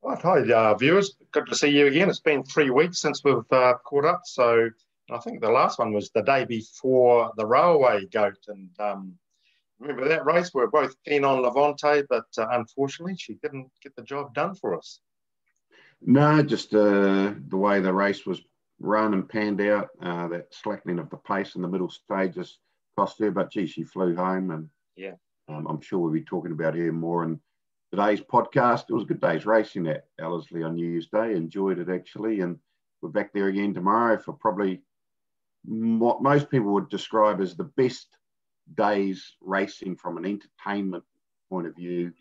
Right, hi, viewers. Good to see you again. It's been 3 weeks since we've caught up. So I think the last one was the day before the Railway Goat. And remember that race? We were both keen on Levante, but unfortunately, she didn't get the job done for us. No, just the way the race was run and panned out, that slackening of the pace in the middle stages cost her. But gee, she flew home, and Yeah. I'm sure we'll be talking about her more in today's podcast. It was a good day's racing at Ellerslie on New Year's Day. Enjoyed it actually, and we're back there again tomorrow for probably what most people would describe as the best day's racing from an entertainment point of view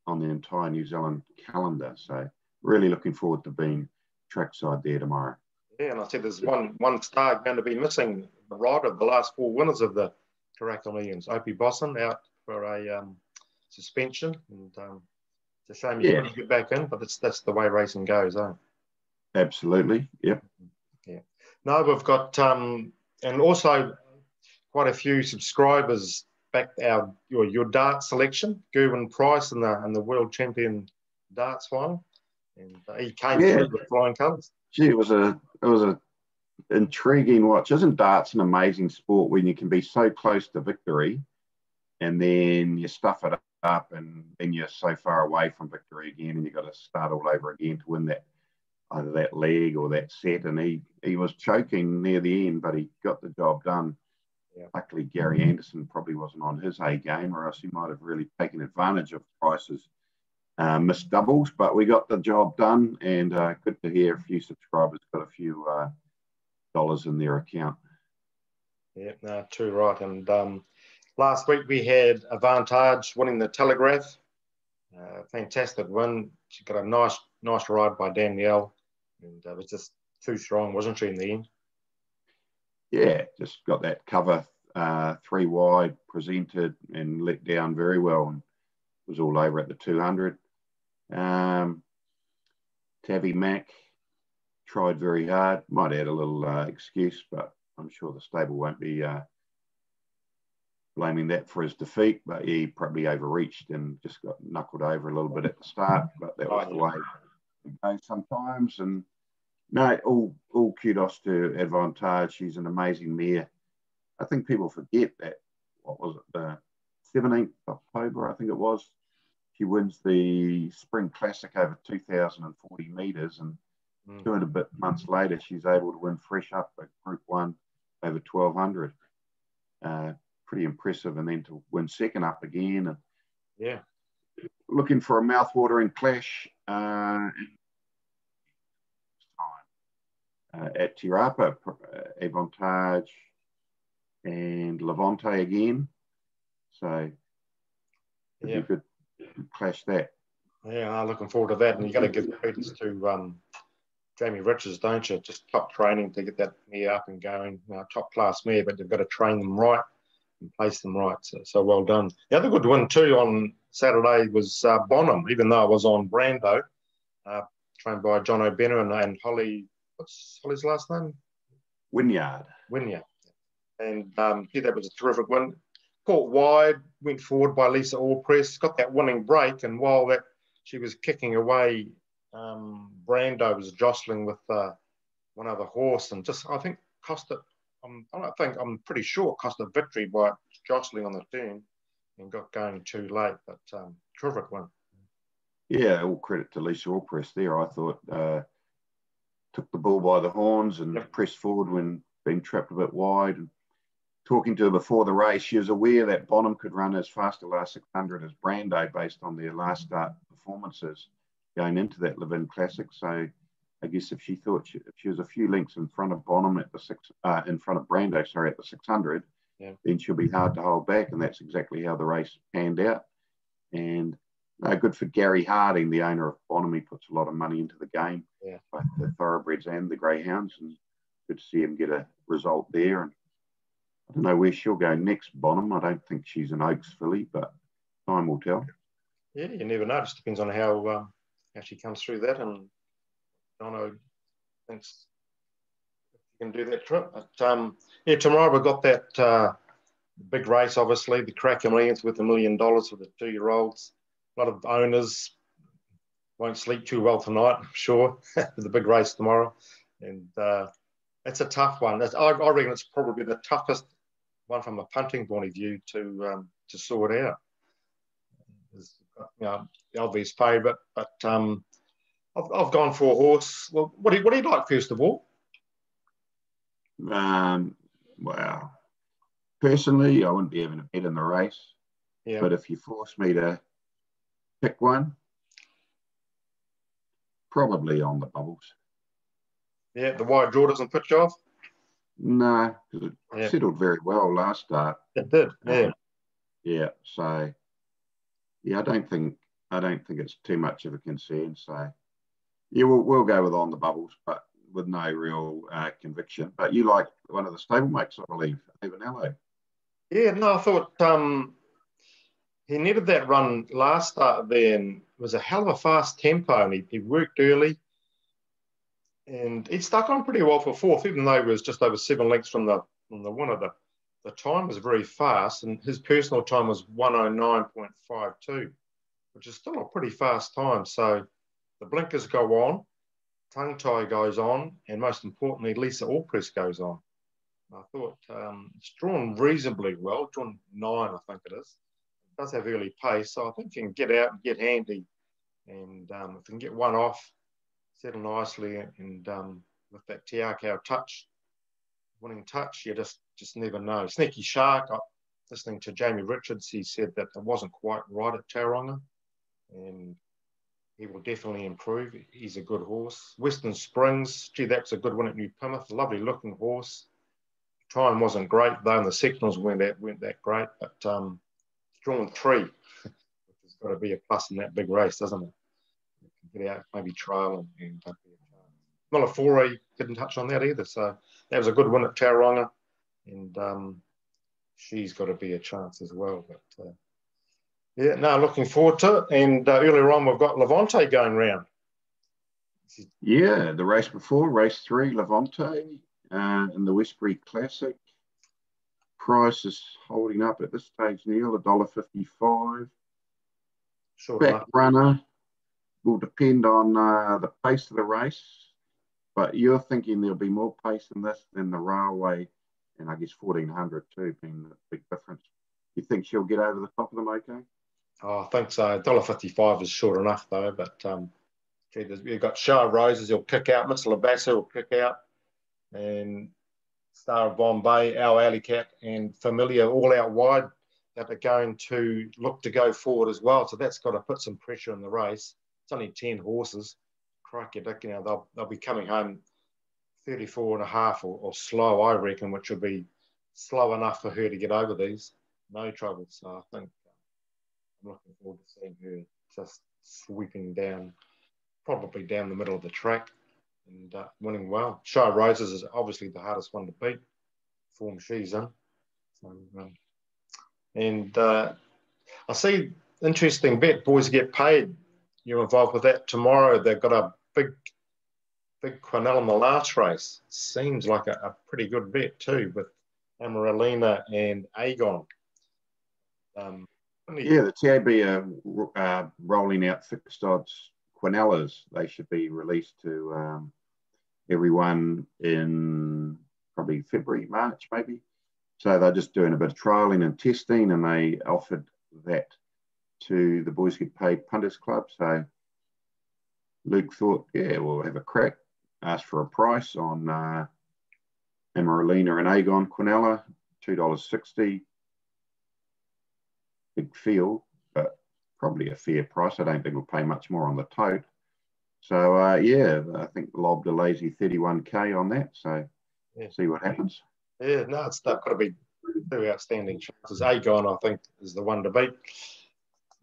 on the entire New Zealand calendar. So really looking forward to being trackside there tomorrow. Yeah, and I said there's one star going to be missing, the rider of the last four winners of the Karaka Millions, Opie Bosson, out for a suspension. And it's a shame he couldn't get back in, but that's the way racing goes, eh? Absolutely, yep. Yeah. No, we've got, and also quite a few subscribers backed your dart selection, Gerwin Price in the world champion darts final, and he came through with flying colours. Gee, it was a intriguing watch. Isn't darts an amazing sport when you can be so close to victory, and then you stuff it up, and then you're so far away from victory again, and you've got to start all over again to win that either that leg or that set. And he was choking near the end, but he got the job done. Yeah. Luckily, Gary Anderson probably wasn't on his A game, or else he might have really taken advantage of Price's missed doubles. But we got the job done, and good to hear a few subscribers got a few dollars in their account. Yeah, no, too right. And last week we had Avantage winning the Telegraph. Fantastic win. She got a nice ride by Danielle, and was just too strong, wasn't she, in the end? Yeah, just got that cover 3 wide, presented and let down very well, and was all over at the 200. Tavi Mack tried very hard. Might add a little excuse, but I'm sure the stable won't be blaming that for his defeat. But he probably overreached and just got knuckled over a little bit at the start. But that was the way it goes sometimes. And no, all kudos to Avantage. She's an amazing mare. I think people forget that, what was it, the 17th of October, I think it was. She wins the Spring Classic over 2,040 metres, and 2 and a bit months later, she's able to win fresh up at Group 1 over 1,200. Pretty impressive. And then to win second up again. And yeah, looking for a mouth-watering clash at Te Rapa, Avantage and Levante again. So it'd be good to clash that. Yeah, I'm looking forward to that. And you got to give credence to Jamie Richards, don't you? Just top training to get that mare up and going. Top class mare, but you've got to train them right and place them right. So well done. The other good win too on Saturday was Bonham, even though I was on Brando, trained by John O'Benner and Holly. What's Holly's last name? Wynyard. And that was a terrific win. Caught wide, went forward by Lisa Allpress, got that winning break, and while that she was kicking away, Brando was jostling with one other horse, and just I think cost it. I'm pretty sure it cost a victory by jostling on the turn and got going too late. But terrific one. Yeah, all credit to Lisa Allpress there. I thought took the bull by the horns and pressed forward when being trapped a bit wide. And talking to her before the race, she was aware that Bonham could run as fast a last 600 as Brando based on their last start performances going into that Levin Classic. So I guess if she thought if she was a few lengths in front of Bonham at the in front of Brando, at the 600, then she'll be hard to hold back, and that's exactly how the race panned out. And good for Gary Harding, the owner of Bonham. He puts a lot of money into the game, both the thoroughbreds and the greyhounds, and good to see him get a result there. And I don't know where she'll go next, Bonham. I don't think she's an Oaks filly, but time will tell. Yeah, you never know. It just depends on how she comes through that, and Dono thinks you can do that trip. But tomorrow we've got that big race, obviously, the Karaka Millions with $1 million for the 2-year-olds. A lot of owners won't sleep too well tonight, I'm sure, for the big race tomorrow. And it's a tough one. I reckon it's probably the toughest one from a punting point of view to sort out. It's, the obvious favourite, but I've gone for a horse. Well, what do you like first of all? Well, personally, I wouldn't be having a bet in the race. Yeah. But if you force me to pick one, probably On the Bubbles. Yeah, the wide draw doesn't put you off? No, because it settled very well last start. It did, yeah. Yeah, so yeah, I don't think it's too much of a concern. So yeah, we'll go with On the Bubbles, but with no real conviction. But you like one of the stablemates, I believe, Avanello. Yeah, no, I thought he needed that run last start there, and it was a hell of a fast tempo, and he worked early, and he stuck on pretty well for fourth, even though he was just over 7 lengths from the winner. The time was very fast, and his personal time was 109.52, which is still a pretty fast time. So the blinkers go on, tongue tie goes on, and most importantly, Lisa Allpress goes on. I thought it's drawn reasonably well, drawn 9, I think it is. It does have early pace, so I think you can get out and get handy. And if you can get one off, settle nicely, and with that Te Akau touch, winning touch, you just never know. Sneaky Shark, listening to Jamie Richards, he said that it wasn't quite right at Tauranga, and he will definitely improve. He's a good horse. Western Springs, gee, that's a good one at New Plymouth. Lovely looking horse. Time wasn't great, though, and the sectionals weren't that great, but drawn 3, which has got to be a plus in that big race, doesn't it? Get out, maybe trail, and Milafore didn't touch on that either, so that was a good win at Tauranga, and she's got to be a chance as well. But yeah, no, looking forward to it. And earlier on, we've got Levante going round. Yeah, the race before, race 3, Levante. In the Westbury Classic, price is holding up at this stage, Neil, $1.55. Sure. Back runner will depend on the pace of the race, but you're thinking there'll be more pace in this than the Railway, and I guess 1400 too, being the big difference. You think she'll get over the top of them okay? Oh, I think so. $1.55 is short enough though, but you've got Shah Roses, he'll kick out, Miss Labassa will kick out, and Star of Bombay, Our Alley Cat, and Familiar all out wide that are going to look to go forward as well. So that's got to put some pressure on the race. It's only 10 horses. Crikey, they'll be coming home 34 and a half or slow, I reckon, which will be slow enough for her to get over these. No trouble. So I think I'm looking forward to seeing her just sweeping down, probably down the middle of the track, and winning well. Shah Roses is obviously the hardest one to beat, form she's in. So, and I see interesting bet, Boys Get Paid. You're involved with that tomorrow. They've got a big Quinella in the last race. Seems like a pretty good bet too, with Amaralina and Aegon. Yeah, the TAB are rolling out fixed odds Quinellas. They should be released to everyone in probably February, March, maybe. So they're just doing a bit of trialling and testing, and they offered that to the Boys Get Paid Punters Club. So Luke thought, yeah, we'll have a crack. Asked for a price on Amaralina and Aegon Quinella, $2.60. Big field, but probably a fair price. I don't think we'll pay much more on the tote. So, yeah, I think lobbed a lazy 31K on that. So, yeah. See what happens. Yeah, no, it's got to be 2 outstanding chances. Aegon, I think, is the one to beat.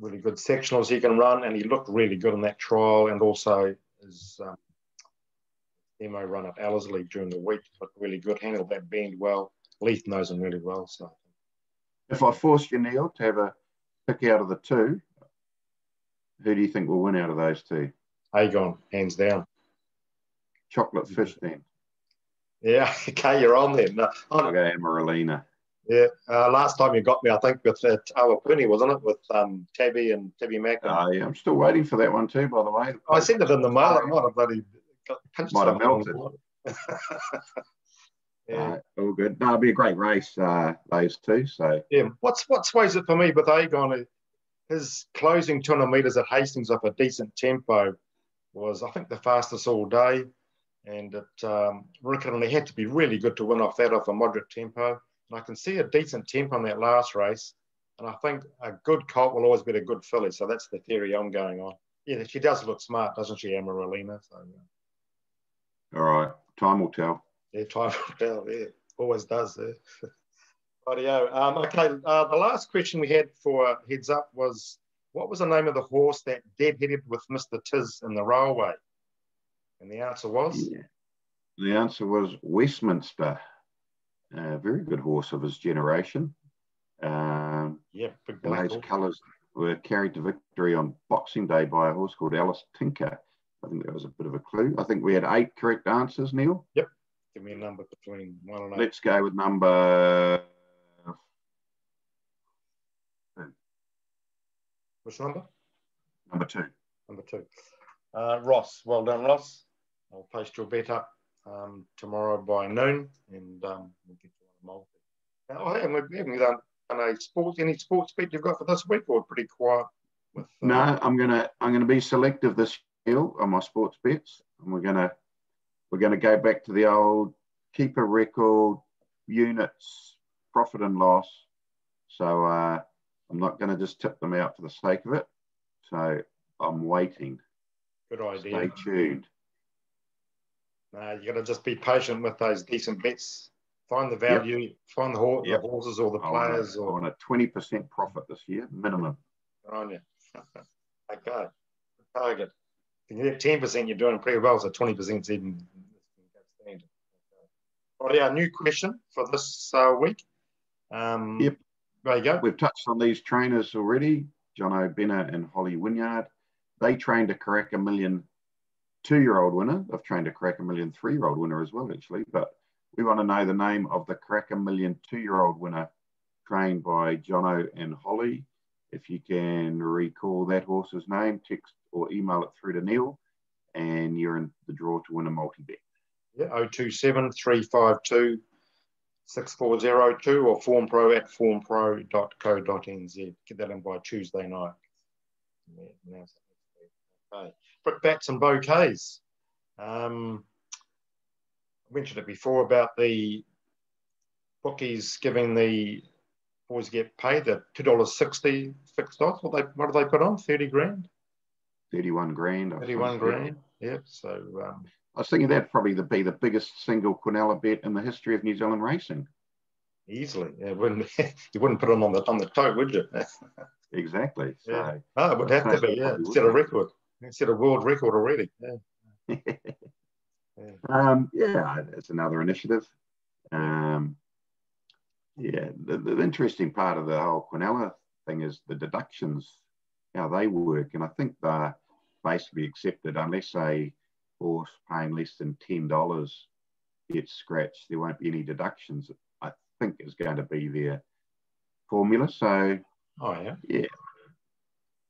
Really good sectionals he can run, and he looked really good in that trial, and also his demo run at Ellerslie during the week looked really good, handled that bend well. Leith knows him really well. So, if I force you, Neil, to have a pick out of the 2, who do you think will win out of those 2? Aegon, hands down. Chocolate Fish then. Yeah, okay, you're on there. No, I'll go Amaralina. Yeah. Last time you got me, I think, with Awapuni, wasn't it? With Tabby and Tabby Mack. Yeah, I'm still waiting for that one too, by the way. I sent it in the mail. It might have bloody pinched Might have something. melted. Yeah. All good. No, it'll be a great race, those two. So Yeah. What sways it for me with Agon? His closing 200 metres at Hastings up a decent tempo was, I think, the fastest all day. And it Rickon had to be really good to win off that off a moderate tempo. And I can see a decent tempo in that last race. And I think a good colt will always be a good filly. So that's the theory I'm going on. Yeah, she does look smart, doesn't she, Amaralina? So, yeah. All right. Time will tell. Yeah, time will tell. Yeah, always does. Yeah. Rightio. Okay, the last question we had for Heads Up was, what was the name of the horse that dead-headed with Mr. Tiz in the railway? And the answer was? Yeah. The answer was Westminster. Very good horse of his generation. Yeah, big black those horse. colours were carried to victory on Boxing Day by a horse called Alice Tinker. I think that was a bit of a clue. I think we had 8 correct answers, Neil. Yep. Give me a number between 1 and 8. Let's go with number... Which number? Number 2. Number 2. Ross. Well done, Ross. I'll post your bet up tomorrow by noon, and we'll get you on a multi. Now, we haven't done any sports bet you've got for this week, or pretty quiet? With, No, I'm gonna be selective this year on my sports bets, and we're gonna go back to the old keep a record, units, profit and loss. So I'm not going to just tip them out for the sake of it. So I'm waiting. Good idea. Stay tuned. You got to just be patient with those decent bets. Find the value, find the horses or the players. I want a 20% profit this year, minimum. Good on you. Okay. Good target. If you get 10%, you're doing pretty well. So 20% is even standard. Right, our new question for this week. Yep. There you go. We've touched on these trainers already, John O'Benner and Holly Wynyard. They trained a Karaka Million 2-year-old winner. I've trained a Karaka Million 3-year-old winner as well, actually. But we want to know the name of the Karaka Million 2-year-old winner trained by Jono and Holly. If you can recall that horse's name, text or email it through to Neil, and you're in the draw to win a multi-bet. Yeah, 027 352 6402 or formpro@formpro.co.nz. Get that in by Tuesday night. Okay. Brickbats and bouquets. I mentioned it before about the bookies giving the boys get paid the $2.60 fixed odds. What do they put on? 30 grand? 31 grand. 31 grand. Yeah. So I was thinking that'd probably be the biggest single Quinella bet in the history of New Zealand racing. Easily. Yeah, you wouldn't put them on the toe, would you? Exactly. So, yeah. Oh, it would have to be, yeah. Set a record. Set a world record already. Yeah. It's another initiative. The interesting part of the whole Quinella thing is the deductions, how they work. And I think they're basically accepted unless a horse paying less than $10 gets scratched, there won't be any deductions. I think is going to be their formula. So, yeah.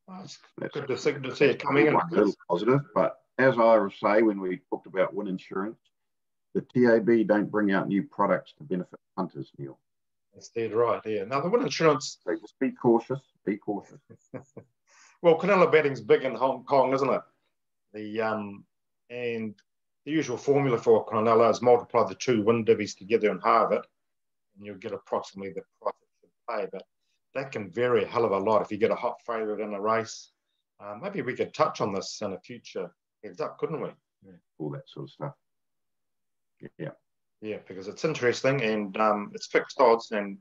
Well, it's good to see it coming in. A little positive, but as I say when we talked about Win Insurance, the TAB don't bring out new products to benefit punters, Neil. That's dead right, yeah. Now, the Win Insurance... So just be cautious, Well, Quinella betting's big in Hong Kong, isn't it? And the usual formula for Quinella is multiply the 2 win divvies together and halve it, and you'll get approximately the price it should pay. But that can vary a hell of a lot if you get a hot favourite in a race. Maybe we could touch on this in a future Heads Up, couldn't we? Yeah. All that sort of stuff. Yeah. Yeah, because it's interesting and it's fixed odds, and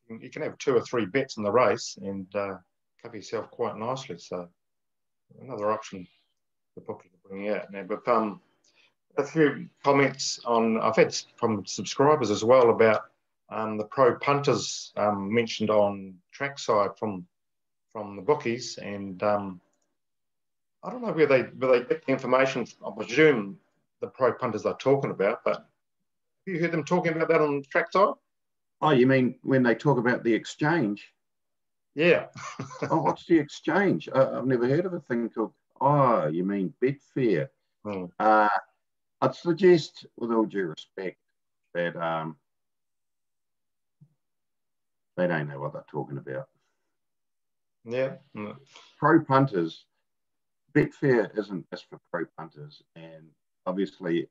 you can have 2 or 3 bets in the race and cover yourself quite nicely. So another option the bookie can bring out now. But a few comments I've had from subscribers as well about the pro punters mentioned on trackside from the bookies, and I don't know where they get the information. I presume the pro punters they're talking about, but have you heard them talking about that on trackside? Oh, you mean when they talk about the exchange? Yeah. Oh, what's the exchange? I've never heard of a thing called. Oh, you mean Betfair? Hmm. I'd suggest, with all due respect, that they don't know what they're talking about. Yeah. Hmm. Pro punters, Betfair isn't just for pro punters, and obviously,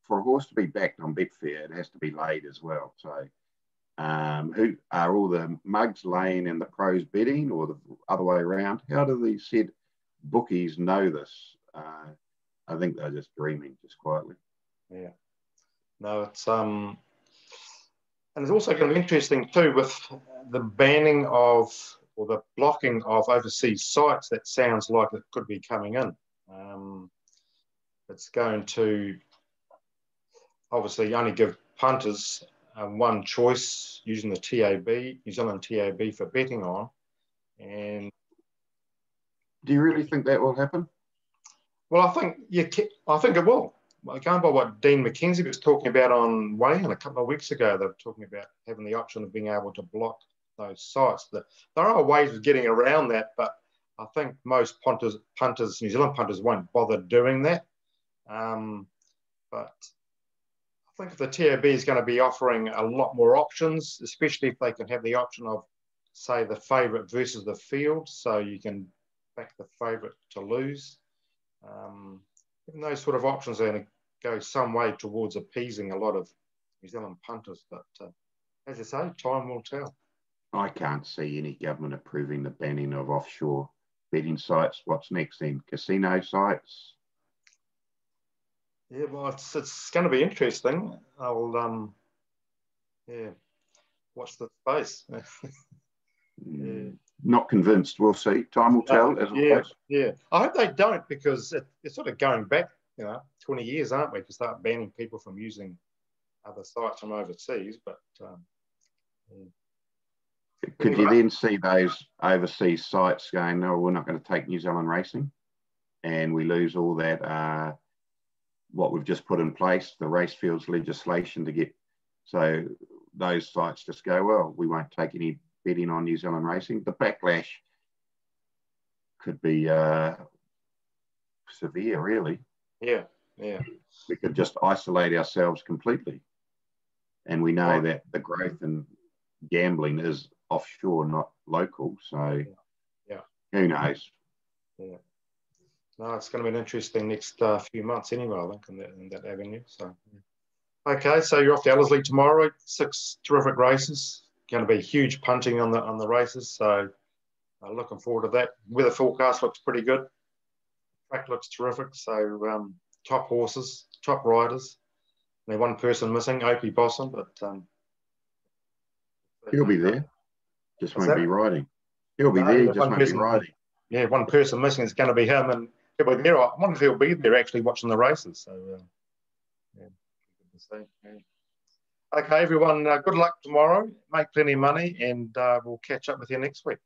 for a horse to be backed on Betfair, it has to be laid as well. So, who are all the mugs laying and the pros betting, or the other way around? How do these said bookies know this? I think they're just dreaming, just quietly. Yeah. No, it's and it's also going to be interesting too with the banning of or the blocking of overseas sites. That sounds like it could be coming in. It's going to obviously only give punters one choice using the TAB, New Zealand TAB for betting on. And do you really think that will happen? Well, I think it will. Going by what Dean McKenzie was talking about on Weigh-In a couple of weeks ago, they were talking about having the option of being able to block those sites. There are ways of getting around that, but I think most punters, New Zealand punters, won't bother doing that. But I think if the TAB is going to be offering a lot more options, especially if they can have the option of, say, the favourite versus the field, so you can back the favourite to lose. Even those sort of options are going to go some way towards appeasing a lot of New Zealand punters. But as I say, time will tell. I can't see any government approving the banning of offshore betting sites. What's next then? Casino sites? Yeah, well, it's going to be interesting. I'll watch the space. Yeah. Not convinced. We'll see. Time will tell. As always. Yeah. I hope they don't, because it's sort of going back, 20 years, aren't we, to start banning people from using other sites from overseas. But could you then see those overseas sites going, no, we're not going to take New Zealand racing, and we lose all that what we've just put in place, the race fields legislation to get, so those sites just go, well, we won't take any betting on New Zealand racing. The backlash could be severe, really. Yeah. We could just isolate ourselves completely. And we know that the growth in gambling is offshore, not local. So who knows? Yeah. No, it's going to be an interesting next few months anyway, I think, in that avenue. So, okay, so you're off to Ellerslie tomorrow. 6 terrific races. Going to be huge punting on the races. So, looking forward to that. Weather forecast looks pretty good. Track looks terrific. So, top horses, top riders. Only one person missing, Opie Bosson, but he'll be there. Just won't be riding. He'll be there. Just won't be riding. Yeah, one person missing is going to be him, and he'll be there. I wonder if he'll be there actually watching the races. So, good to see. Yeah. Okay, everyone. Good luck tomorrow. Make plenty of money, and we'll catch up with you next week.